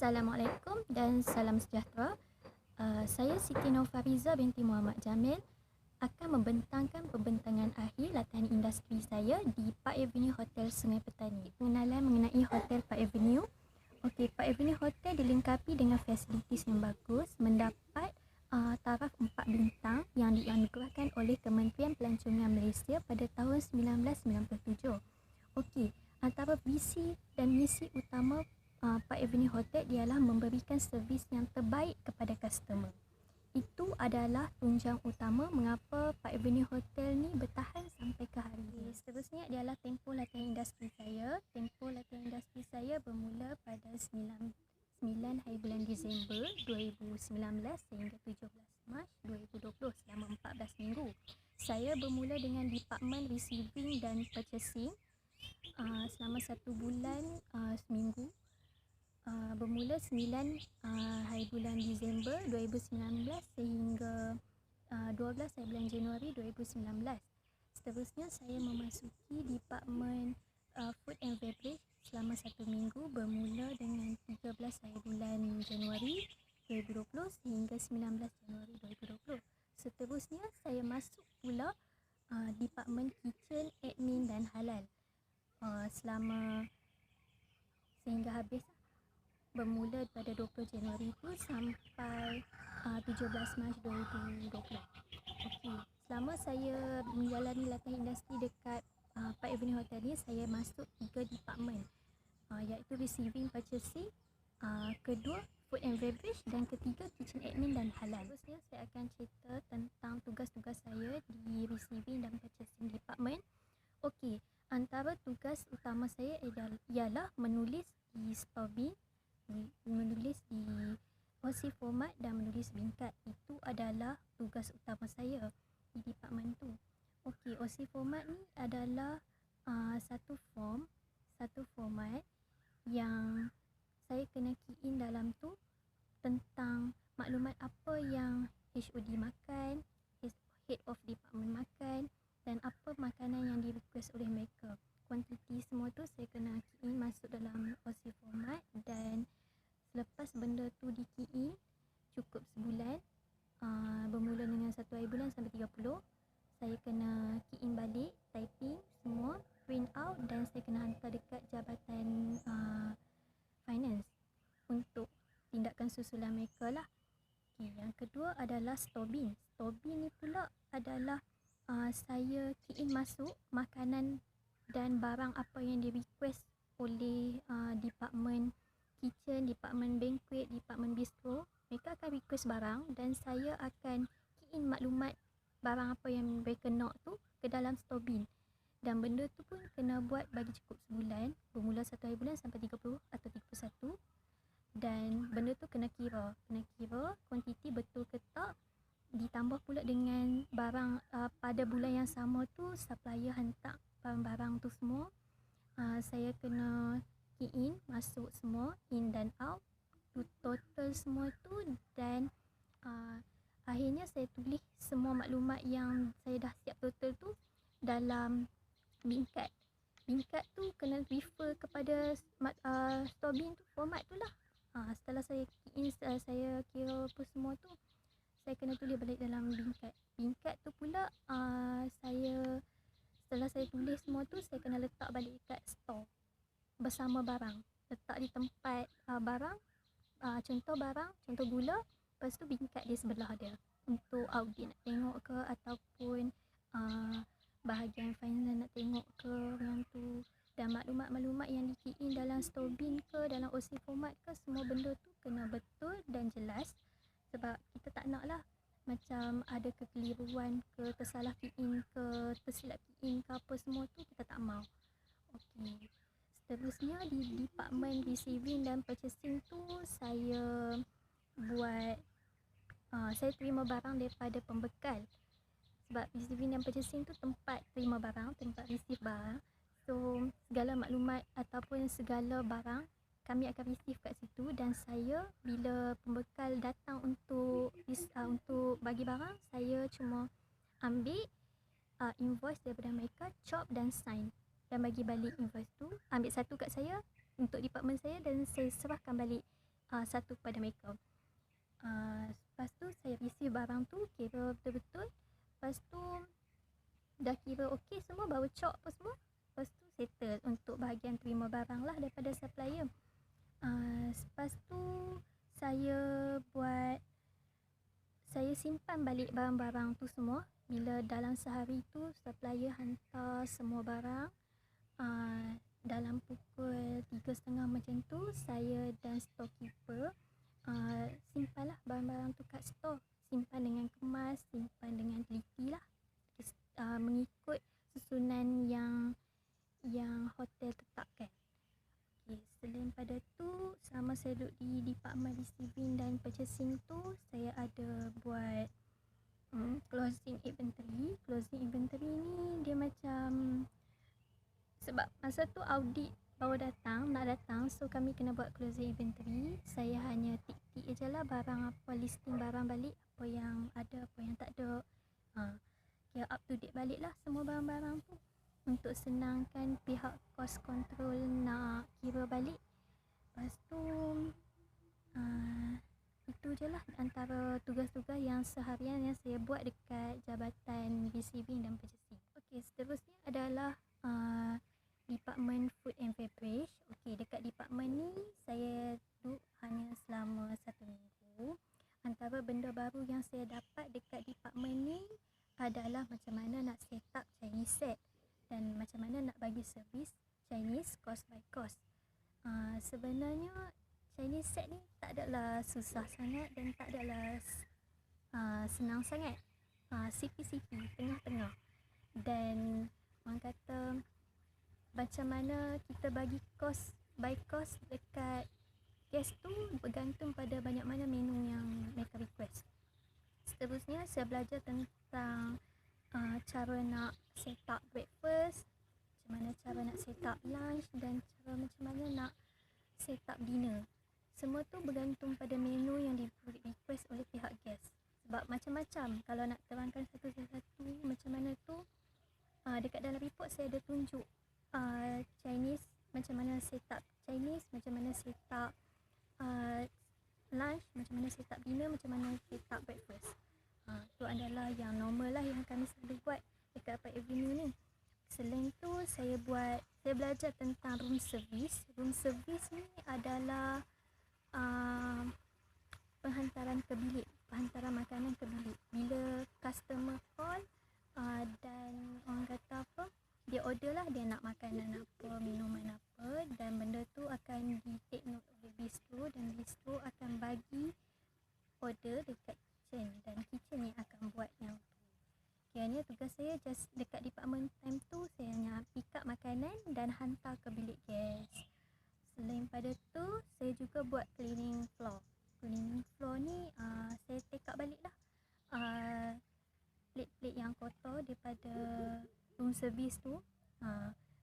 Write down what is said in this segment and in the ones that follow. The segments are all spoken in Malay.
Assalamualaikum dan salam sejahtera. Saya Siti Nurfariza binti Muhammad Jamil akan membentangkan pembentangan akhir latihan industri saya di Park Avenue Hotel Sungai Petani. Pengenalan mengenai Hotel Park Avenue. Okey, Park Avenue Hotel dilengkapi dengan fasilitis yang bagus, mendapat taraf 4 bintang yang dianugerahkan oleh Kementerian Pelancongan Malaysia pada tahun 1997. Okey, antara visi dan misi utama Park Avenue Hotel ialah memberikan servis yang terbaik kepada customer. Itu adalah tunjang utama mengapa Park Avenue Hotel ni bertahan sampai ke hari ini. Seterusnya adalah tempoh latihan industri saya. Tempoh latihan industri saya bermula pada 9 hari bulan Disember 2019 sehingga 17 Mac 2020 selama 14 minggu. Saya bermula dengan Department Receiving dan Purchasing selama 1 bulan seminggu. Bermula 9 hari bulan Disember 2019 sehingga 12 hari bulan Januari 2019. Seterusnya saya memasuki Department Food and Beverage selama 1 minggu bermula dengan 13 hari bulan Januari 2020 sehingga 19 Januari 2020. Seterusnya saya masuk pula Department Kitchen, Admin dan Halal selama sehingga habis, bermula pada 20 Januari itu sampai 17 Mac 2020. Okey, selama saya menjalani latihan industri dekat Park Avenue Hotel ni, saya masuk 3 department, iaitu Receiving, Purchasing, kedua Food and Beverage dan ketiga Kitchen, Admin dan Halal. Terusnya saya akan cerita tentang tugas-tugas saya di Receiving dan Purchasing Department. Okey, antara tugas utama saya ialah menulis di store bin, menulis di OC format dan menulis bingkat. Itu adalah tugas utama saya di department tu. Okey, OC format ni adalah satu format yang saya kena key in dalam tu tentang maklumat apa yang HOD makan, Head of Department makan dan apa makanan yang di-request oleh mereka. Kuantiti semua tu saya kena key in masuk dalam OC format, dan selepas benda tu di key in cukup sebulan, bermula dengan 1 hari bulan sampai 30, saya kena key in balik, typing semua, print out dan saya kena hantar dekat Jabatan Finance untuk tindakan susulan mereka lah. Okay, yang kedua adalah store bin. Store bin ni pula adalah saya key in masuk makanan dan barang apa yang di request oleh Department Kitchen, Department Banquet, Department Bistro. Mereka akan request barang dan saya akan key in maklumat barang apa yang mereka nak tu ke dalam store bin. Dan benda tu pun kena buat bagi cukup sebulan, bermula 1 hari bulan sampai 30 atau 31. Dan benda tu kena kira kuantiti betul ke tak, ditambah pula dengan barang pada bulan yang sama tu supplier hantar barang-barang tu semua. Saya kena key in, masuk semua, in dan out, total semua tu, dan akhirnya saya tulis semua maklumat yang saya dah siap total tu dalam bingkat. Bingkat tu kena refer kepada store bin tu, format tu lah. Setelah saya key in, saya kira apa semua tu, saya kena tulis balik dalam bingkat. Bingkat tu pula setelah saya tulis semua tu, saya kena letak balik kat store bersama barang, letak di tempat barang, contoh gula, lepas tu bingkat di sebelah dia untuk audit nak tengok ke, ataupun bahagian finance nak tengok ke yang tu. Dan maklumat-maklumat yang di key in dalam store bin ke, dalam OC format ke, semua benda tu kena betul dan jelas, sebab kita tak nak lah macam ada kekeliruan ke, tersalah key in ke, tersilap key in ke, apa semua tu kita tak mau. Okey, seterusnya di Department Receiving dan Purchasing tu saya buat saya terima barang daripada pembekal, sebab Receiving dan Purchasing tu tempat terima barang, tempat receive barang. So segala maklumat ataupun segala barang kami akan receive kat situ, dan saya bila pembekal datang untuk bagi barang, saya cuma ambil invoice daripada mereka, chop dan sign, dan bagi balik invoice tu, ambil satu kat saya untuk department saya dan saya serahkan balik satu pada mereka. Lepas tu saya receive barang tu, kira betul-betul. Lepas tu dah kira okey semua, bawa cok apa semua. Lepas tu settle untuk bahagian terima barang lah daripada supplier. Lepas tu saya simpan balik barang-barang tu semua. Bila dalam sehari tu supplier hantar semua barang, dalam pukul 3.30 macam tu, saya dan storekeeper simpanlah barang-barang tu kat store. Simpan dengan kemas, simpan dengan teliti lah, mengikut susunan yang hotel tetapkan. Okay, selain pada tu, selama saya duduk di department receiving dan purchasing tu, saya ada buat closing inventory. Closing inventory ni dia macam, sebab masa tu audit baru nak datang, so kami kena buat closing inventory. Saya hanya tik-tik je lah barang apa, listing barang balik, apa yang ada, apa yang tak ada. Kira up to date balik lah semua barang-barang tu, untuk senangkan pihak cost control nak kira balik. Lepas tu itu je lah antara tugas-tugas yang seharian yang saya buat dekat Jabatan Receiving dan Purchasing. Okey, seterusnya adalah Department Food and Beverage. Okey, dekat department ni saya duduk hanya selama 1 minggu. Antara benda baru yang saya dapat dekat department ni adalah macam mana nak set up Chinese set dan macam mana nak bagi servis Chinese cost by cost. Sebenarnya Chinese set ni tak adalah susah sangat dan tak adalah senang sangat. CP-CP, tengah-tengah. Dan orang kata macam mana kita bagi cost by cost dekat guest tu bergantung pada banyak mana menu yang mereka request. Seterusnya saya belajar tentang cara nak set up breakfast, macam mana cara nak set up lunch dan cara macam mana nak set up dinner. Semua tu bergantung pada menu yang di request oleh pihak guest. Sebab macam-macam, kalau nak terangkan satu-satu macam mana tu, dekat dalam report saya ada tunjuk Chinese, macam mana set up Chinese, macam mana set up lunch, macam mana set up dinner, macam mana set up breakfast. Itu adalah yang normal lah yang kami selalu buat dekat Park Avenue ni. Selain tu saya belajar tentang room service. Room service ni adalah penghantaran ke bilik, penghantaran makanan ke bilik. Bila customer call dan orang kata apa, dia order lah dia nak makanan apa, minuman apa, dan benda tu akan di take note oleh bistro dan bistro akan bagi order dekat kitchen dan kitchen yang akan buat yang tu. Kiranya tugas saya just dekat department time tu, saya hanya pick up makanan dan hantar ke bilik guest. Selain pada tu, saya juga buat cleaning floor. Cleaning floor ni saya take up balik lah plate-plate yang kotor daripada room service tu.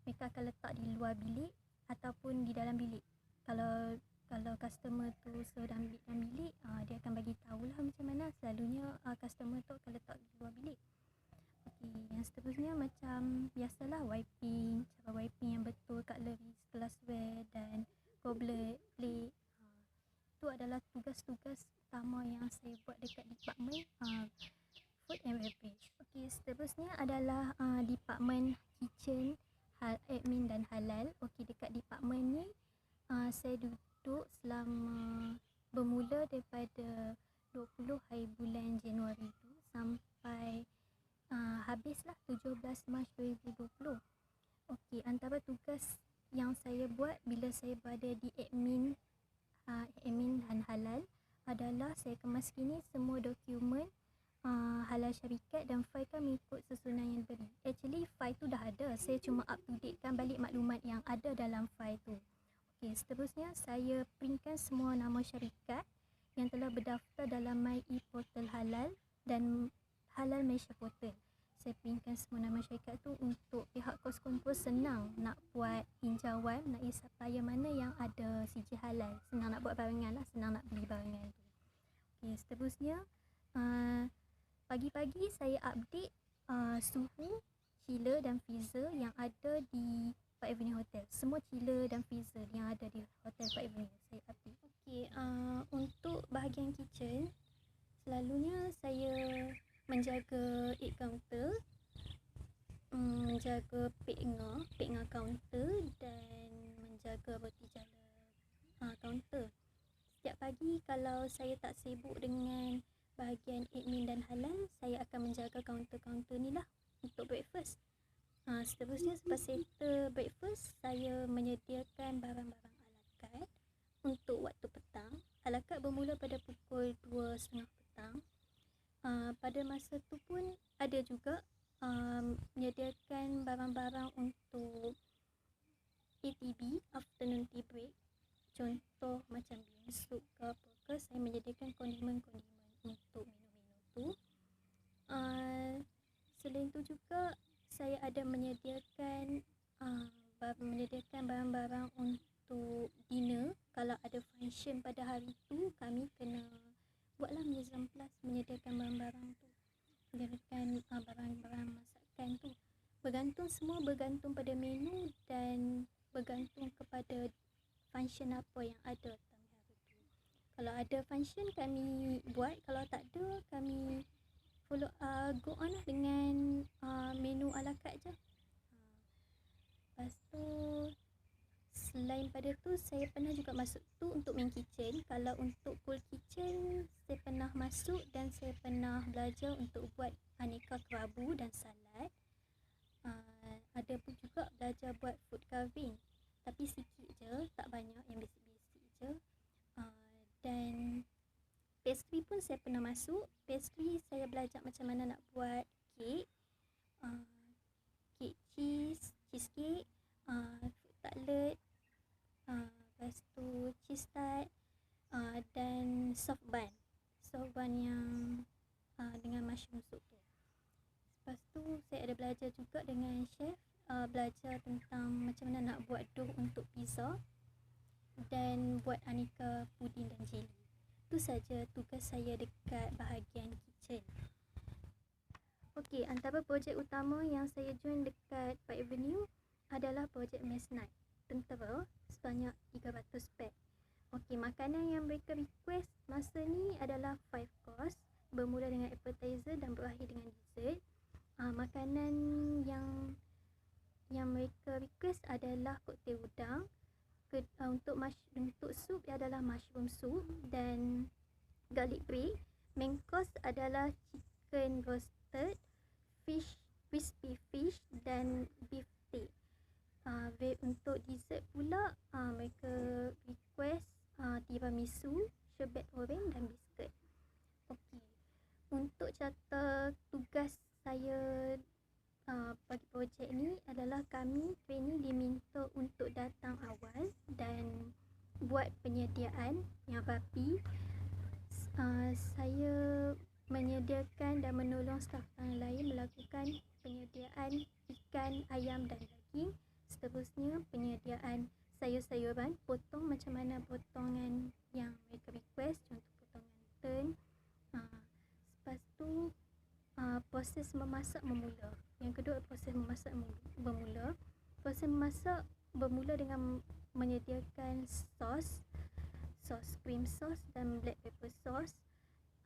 Mereka akan letak di luar bilik ataupun di dalam bilik. Kalau customer tu suruh dalam bilik, dia akan bagi tahulah macam mana. Selalunya customer tu akan letak di luar bilik. Okay, yang seterusnya macam biasalah wiping, cara wiping yang betul, cutlery, glassware dan goblet, plate. Itu adalah tugas-tugas utama yang saya buat dekat department food and beverage. Okay, seterusnya adalah department kitchen, admin dan halal. Okay, dekat department ni saya duduk selama bermula daripada 20 hari bulan Januari tu sampai habislah 17 Mac 2020. Okey, antara tugas yang saya buat bila saya berada di admin dan halal adalah saya kemas kini semua dokumen halal syarikat dan file kan mengikut susunan yang diberi. Actually file tu dah ada, saya cuma up to date kan balik maklumat yang ada dalam file tu. Okey, seterusnya saya printkan semua nama syarikat yang telah berdaftar dalam My e-Portal Halal dan Halal Malaysia Portal. Saya printkan semua nama syarikat tu untuk pihak cost control senang nak buat tinjauan, nak isi supplier mana yang ada sijil halal. Senang nak buat barangan lah, senang nak beli barangan tu. Okay, seterusnya pagi-pagi saya update suhu chiller dan freezer yang ada di Park Avenue Hotel. Semua chiller dan freezer yang ada di Hotel Park Avenue saya update. Untuk bahagian kitchen, selalunya saya menjaga egg counter, menjaga pek ngah kaunter dan menjaga roti jala kaunter. Setiap pagi kalau saya tak sibuk dengan bahagian admin dan halal, saya akan menjaga kaunter-kaunter ni lah untuk breakfast. Seterusnya selepas settle breakfast, saya menyediakan barang-barang a la carte untuk waktu petang. A la carte bermula pada pukul 2.30 petang. Pada masa tu pun ada juga menyediakan barang-barang untuk ATB, afternoon tea break. Contoh macam bingsut ke apa ke, saya menyediakan kondimen-kondimen untuk minum-minum tu. Selain tu juga saya ada menyediakan barang-barang untuk dinner. Kalau ada function pada hari tu, kami kena buatlah mise en place, menyediakan barang-barang tu, menyediakan barang-barang masakan tu. Semua bergantung pada menu dan bergantung kepada function apa yang ada dalam hari tu. Kalau ada function kami buat, kalau tak ada kami follow go on lah dengan menu a la carte je. Lepas tu, selain pada tu, saya pernah juga masuk tu untuk main kitchen. Kalau untuk cool kitchen, saya pernah masuk dan saya pernah belajar untuk buat aneka kerabu dan salad. Ada pun juga belajar buat food carving, tapi sikit je, tak banyak, yang basic-basic je. Dan pastry pun saya pernah masuk. Pastry saya belajar macam mana nak buat kek, kek cheesecake, fruit tartlet, lepas tu cheese tart, dan soft bun yang dengan mushroom soup tu. Lepas tu saya ada belajar juga dengan chef, belajar tentang macam mana nak buat dough untuk pizza dan buat aneka puding dan jelly. Itu saja tugas saya dekat bahagian kitchen. Okey, antara projek utama yang saya join dekat Park Avenue adalah projek Mess Night tentera sebanyak 300 pack. Okey, makanan yang mereka request masa ni adalah 5 course, bermula dengan appetizer dan berakhir dengan dessert. Makanan yang mereka request adalah koktel udang. Untuk sup adalah mushroom soup dan garlic bread. Main course adalah chicken roasted, crispy fish dan beef steak. Untuk dessert pula, mereka request tiramisu, sherbet oren dan biskut. Okey, untuk carta tugas saya bagi projek ni adalah kami trainee diminta untuk datang awal dan buat penyediaan yang rapi. Saya menyediakan dan menolong staf yang lain melakukan penyediaan ikan, ayam dan daging. Seterusnya penyediaan sayur-sayuran, potong macam mana potongan yang mereka request, contoh potongan tern. Lepas tu proses memasak memula. Yang kedua, proses memasak bermula. Proses memasak bermula dengan menyediakan sos cream sauce dan black pepper sauce.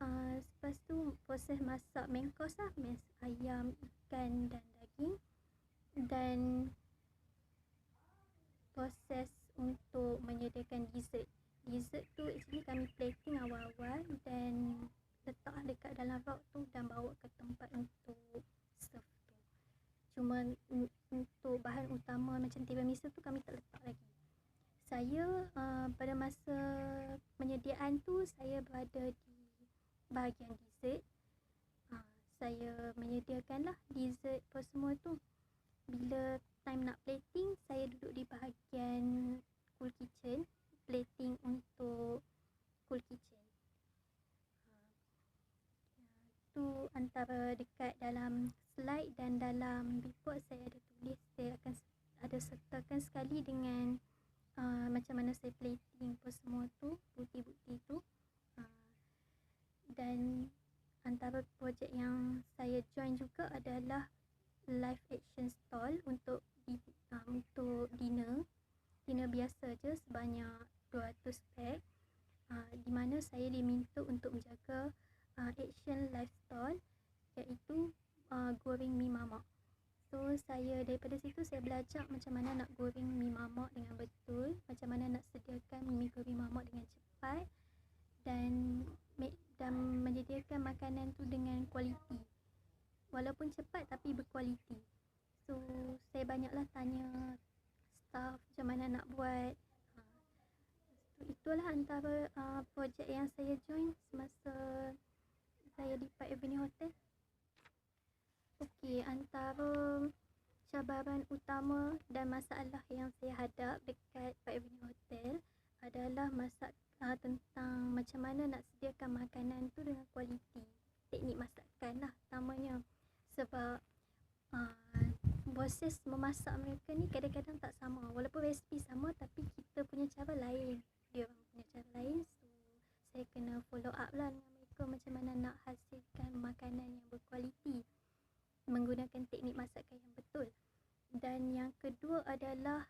Lepas tu proses masak main course lah, ayam, ikan dan daging. Dan proses untuk menyediakan dessert tu actually kami plating awal-awal dan letak dekat dalam rok tu dan bawa ke tempat untuk serve tu. Cuma untuk bahan utama macam tiramisu tu kami tak letak lagi. Saya pada masa penyediaan tu saya berada di bahagian dessert. Saya menyediakanlah dessert apa semua tu. Bila time nak plating, saya duduk di bahagian cool kitchen, plating untuk cool kitchen. Tu antara dekat dalam slide dan dalam report saya ada tulis, saya akan ada sertakan sekali dengan macam mana saya plating apa semua tu, bukti-bukti tu. Dan antara projek yang saya join juga adalah live action stall untuk dinner biasa je sebanyak 200 pack. di mana saya diminta untuk menjaga action live stall, iaitu goreng mi mamak. So daripada situ saya belajar macam mana nak goreng mi mamak dengan betul, macam mana nak sediakan mi goreng mamak dengan cepat, dan menyediakan makanan tu dengan kualiti. Walaupun cepat tapi berkualiti. So saya banyaklah tanya staff macam mana nak buat. Itulah antara projek yang saya join semasa saya di Park Avenue Hotel. Okey, antara cabaran utama dan masalah yang saya hadap dekat Park Avenue Hotel adalah tentang macam mana nak sediakan makanan tu dengan kualiti. Teknik masakan lah utamanya. Sebab proses memasak mereka ni kadang-kadang tak sama. Walaupun resipi sama tapi kita punya cara lain, dia orang punya cara lain. So saya kena follow up lah dengan mereka macam mana nak hasilkan makanan yang berkualiti menggunakan teknik masakan yang betul. Dan yang kedua adalah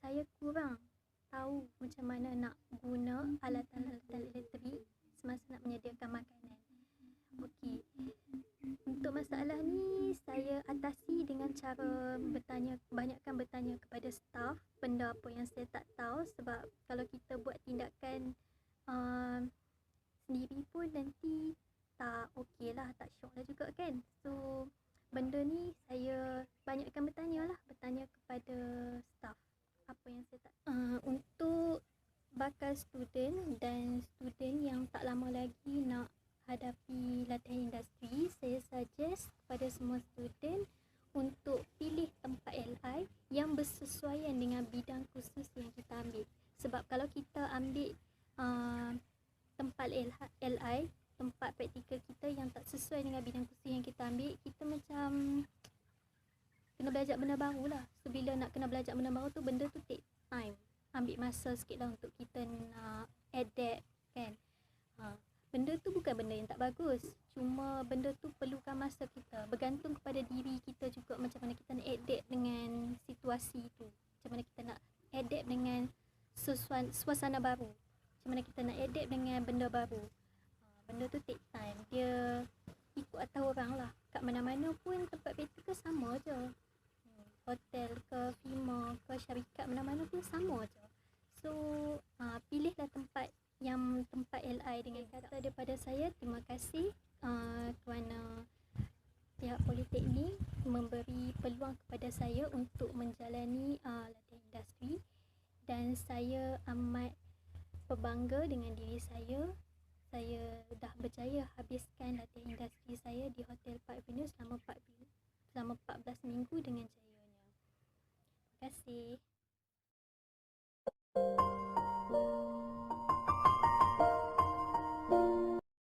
saya kurang tahu macam mana nak guna alatan-alatan elektrik semasa nak menyediakan makanan. Okey, untuk masalah ni saya atasi dengan cara banyakkan bertanya kepada staff benda apa yang saya tak tahu. Sebab kalau kita buat tindakan sendiri pun nanti tak okey lah, tak syok lah juga kan. So benda ni saya banyakkan bertanya kepada staff apa yang saya tak untuk bakal student dan student yang tak lama lagi nak hadapi latihan industri, saya suggest kepada semua student untuk pilih tempat LI yang bersesuaian dengan bidang khusus yang kita ambil. Sebab kalau kita ambil tempat LI, tempat praktikal kita yang tak sesuai dengan bidang khusus yang kita ambil, kita macam kena belajar benda baru lah. So bila nak kena belajar benda baru tu, benda tu take time, ambil masa sikit lah untuk kita nak adapt kan. Benda tu bukan benda yang tak bagus, cuma benda tu perlukan masa kita, bergantung kepada diri kita juga macam mana kita nak adapt dengan situasi tu, macam mana kita nak adapt dengan suasana baru, macam mana kita nak adapt dengan benda baru. Benda tu take time, dia ikut atas orang lah. Kat mana-mana pun tempat praktikal sama je, hotel ke, firma ke, syarikat, mana-mana pun sama je. So pilihlah tempat LI dengan kata daripada saya. Terima kasih kerana pihak Politeknik memberi peluang kepada saya untuk menjalani latihan industri, dan saya amat berbangga dengan diri saya. Saya dah berjaya habiskan latihan industri saya di Hotel Park Avenue selama 14 minggu dengan jayanya. Terima kasih.